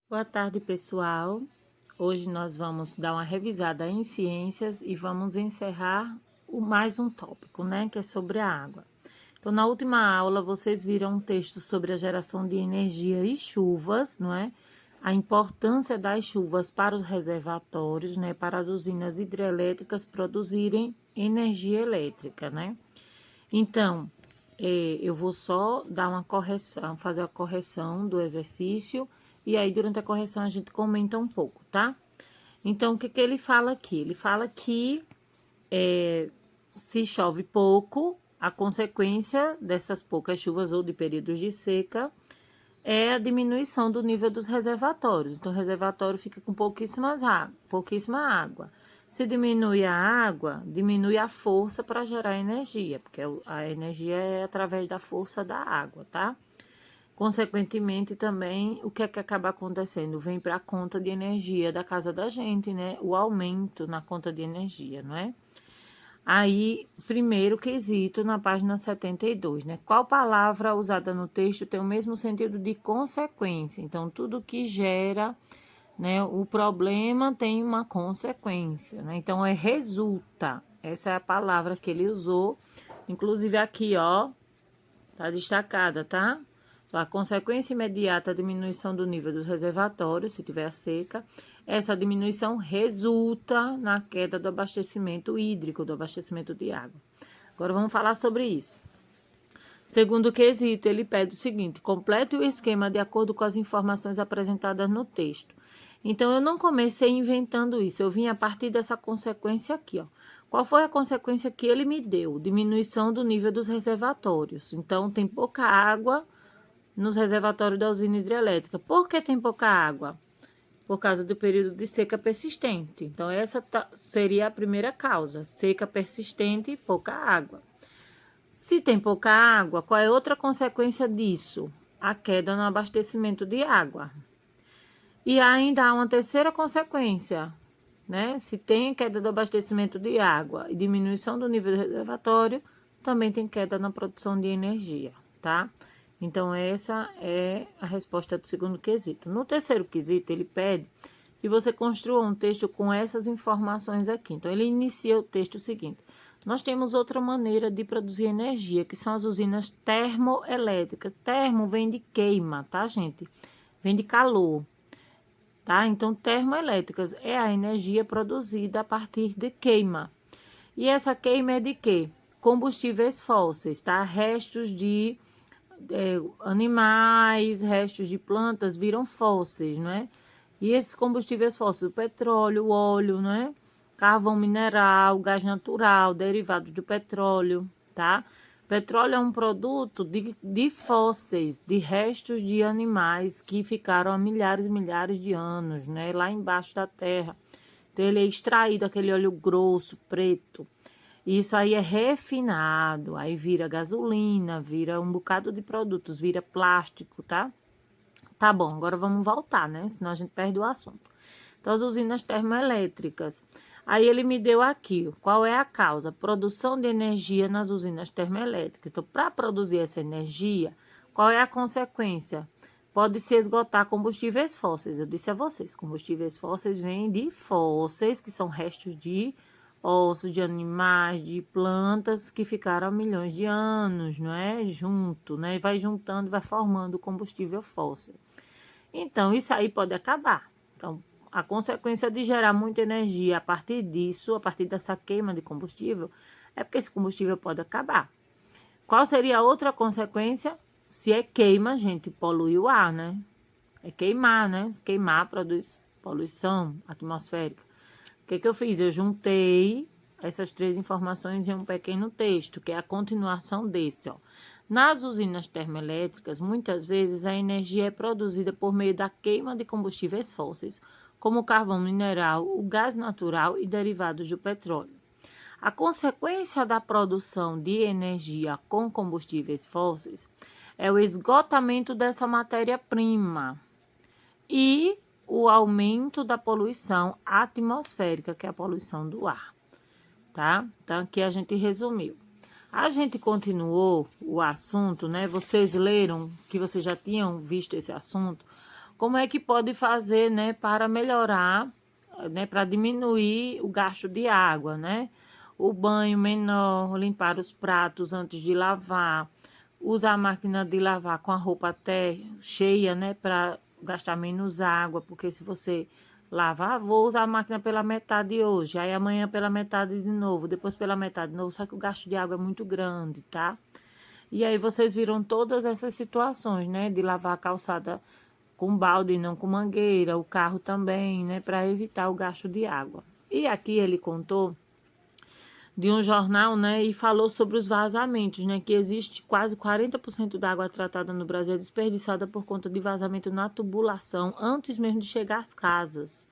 Boa tarde, pessoal. Hoje nós vamos dar uma revisada em ciências e vamos encerrar mais um tópico, né, que é sobre a água. Então, na última aula, vocês viram um texto sobre a geração de energia e chuvas, não é? A importância das chuvas para os reservatórios, né, para as usinas hidrelétricas produzirem energia elétrica, né? Então, eu vou só dar uma correção, fazer a correção do exercício, e aí durante a correção a gente comenta um pouco, tá? Então, o que que ele fala aqui? Ele fala que se chove pouco, a consequência dessas poucas chuvas ou de períodos de seca é a diminuição do nível dos reservatórios. Então, o reservatório fica com pouquíssima água. Se diminui a água, diminui a força para gerar energia, porque a energia é através da força da água, tá? Consequentemente, também, o que é que acaba acontecendo? Vem para a conta de energia da casa da gente, né? O aumento na conta de energia, não é? Aí, primeiro quesito na página 72, né? Qual palavra usada no texto tem o mesmo sentido de consequência? Então, tudo que gera, né, o problema tem uma consequência, né? Então, é resulta. Essa é a palavra que ele usou. Inclusive aqui, ó, tá destacada, tá? A consequência imediata é a diminuição do nível dos reservatórios, se tiver a seca. Essa diminuição resulta na queda do abastecimento hídrico, do abastecimento de água. Agora vamos falar sobre isso. Segundo quesito, ele pede o seguinte: complete o esquema de acordo com as informações apresentadas no texto. Então, eu não comecei inventando isso, eu vim a partir dessa consequência aqui, ó. Qual foi a consequência que ele me deu? Diminuição do nível dos reservatórios. Então, tem pouca água nos reservatórios da usina hidrelétrica. Por que tem pouca água? Por causa do período de seca persistente. Então, essa seria a primeira causa: seca persistente e pouca água. Se tem pouca água, qual é outra consequência disso? A queda no abastecimento de água. E ainda há uma terceira consequência, né? Se tem queda do abastecimento de água e diminuição do nível do reservatório, também tem queda na produção de energia, tá? Então, essa é a resposta do segundo quesito. No terceiro quesito, ele pede que você construa um texto com essas informações aqui. Então, ele inicia o texto seguinte: nós temos outra maneira de produzir energia, que são as usinas termoelétricas. Termo vem de queima, tá, gente? Vem de calor, tá? Então, termoelétricas é a energia produzida a partir de queima. E essa queima é de quê? Combustíveis fósseis, tá? Restos de animais, restos de plantas viram fósseis, não é? E esses combustíveis fósseis, o petróleo, o óleo, né? Carvão mineral, gás natural, derivados do petróleo, tá? Petróleo é um produto de fósseis, de restos de animais que ficaram há milhares e milhares de anos, né? Lá embaixo da terra. Então, ele é extraído, aquele óleo grosso, preto. Isso aí é refinado, aí vira gasolina, vira um bocado de produtos, vira plástico, tá? Tá bom, agora vamos voltar, né? Senão a gente perde o assunto. Então, as usinas termoelétricas. Aí ele me deu aqui, qual é a causa? Produção de energia nas usinas termoelétricas. Então, para produzir essa energia, qual é a consequência? Pode se esgotar combustíveis fósseis. Eu disse a vocês, combustíveis fósseis vêm de fósseis, que são restos de ossos de animais, de plantas que ficaram há milhões de anos, não é? Junto, né? E vai juntando, vai formando combustível fóssil. Então, isso aí pode acabar. Então, a consequência de gerar muita energia a partir disso, a partir dessa queima de combustível, é porque esse combustível pode acabar. Qual seria a outra consequência? Se é queima, gente, polui o ar, né? É queimar, né? Queimar produz poluição atmosférica. O que eu fiz? Eu juntei essas três informações em um pequeno texto, que é a continuação desse, ó. Nas usinas termoelétricas, muitas vezes a energia é produzida por meio da queima de combustíveis fósseis, como o carvão mineral, o gás natural e derivados do petróleo. A consequência da produção de energia com combustíveis fósseis é o esgotamento dessa matéria-prima e o aumento da poluição atmosférica, que é a poluição do ar, tá? Então, aqui a gente resumiu. A gente continuou o assunto, né? Vocês leram que vocês já tinham visto esse assunto. como é que pode fazer, né, para melhorar, né, para diminuir o gasto de água, né? O banho menor, limpar os pratos antes de lavar, usar a máquina de lavar com a roupa até cheia, né, para gastar menos água, porque se você lavar, vou usar a máquina pela metade hoje, aí amanhã pela metade de novo, depois pela metade de novo, só que o gasto de água é muito grande, tá? E aí vocês viram todas essas situações, né, de lavar a calçada com balde, não com mangueira, o carro também, né, para evitar o gasto de água. E aqui ele contou de um jornal, né, e falou sobre os vazamentos, né, que existe quase 40% da água tratada no Brasil é desperdiçada por conta de vazamento na tubulação, antes mesmo de chegar às casas.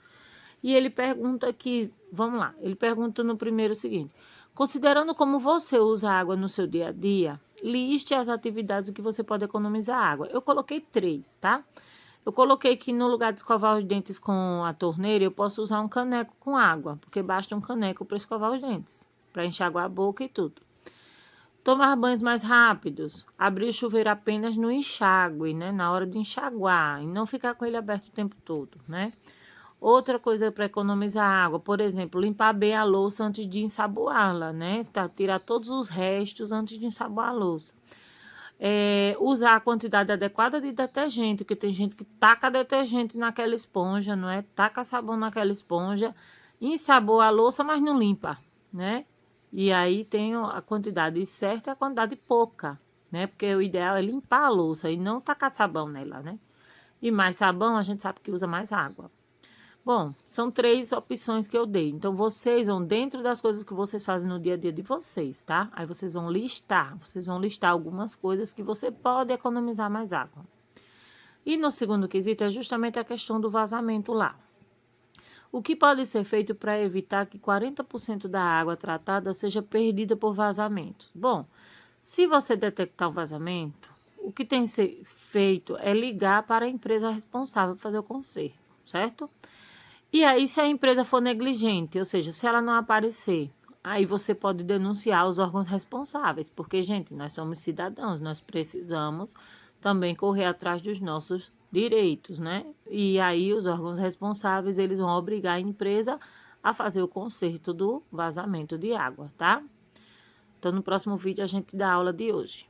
E ele pergunta aqui, vamos lá, ele pergunta no primeiro o seguinte: considerando como você usa água no seu dia a dia, liste as atividades que você pode economizar água. Eu coloquei 3, tá? Eu coloquei que no lugar de escovar os dentes com a torneira, eu posso usar um caneco com água, porque basta um caneco para escovar os dentes, para enxaguar a boca e tudo. Tomar banhos mais rápidos, abrir o chuveiro apenas no enxágue, né, na hora de enxaguar, e não ficar com ele aberto o tempo todo, né? Outra coisa para economizar água, por exemplo, limpar bem a louça antes de ensaboá-la, né? Tá, tirar todos os restos antes de ensaboar a louça. Usar a quantidade adequada de detergente, porque tem gente que taca detergente naquela esponja, não é? Taca sabão naquela esponja, ensaboa a louça, mas não limpa, né? E aí tem a quantidade certa e a quantidade pouca, né? Porque o ideal é limpar a louça e não tacar sabão nela, né? E mais sabão, a gente sabe que usa mais água. Bom, são 3 opções que eu dei. Então, vocês vão, dentro das coisas que vocês fazem no dia a dia de vocês, tá? Aí vocês vão listar algumas coisas que você pode economizar mais água. E no segundo quesito é justamente a questão do vazamento lá. O que pode ser feito para evitar que 40% da água tratada seja perdida por vazamento? Bom, se você detectar um vazamento, o que tem que ser feito é ligar para a empresa responsável por fazer o conserto, certo? E aí, se a empresa for negligente, ou seja, se ela não aparecer, aí você pode denunciar os órgãos responsáveis, porque, gente, nós somos cidadãos, nós precisamos também correr atrás dos nossos direitos, né? E aí, os órgãos responsáveis, eles vão obrigar a empresa a fazer o conserto do vazamento de água, tá? Então, no próximo vídeo, a gente dá a aula de hoje.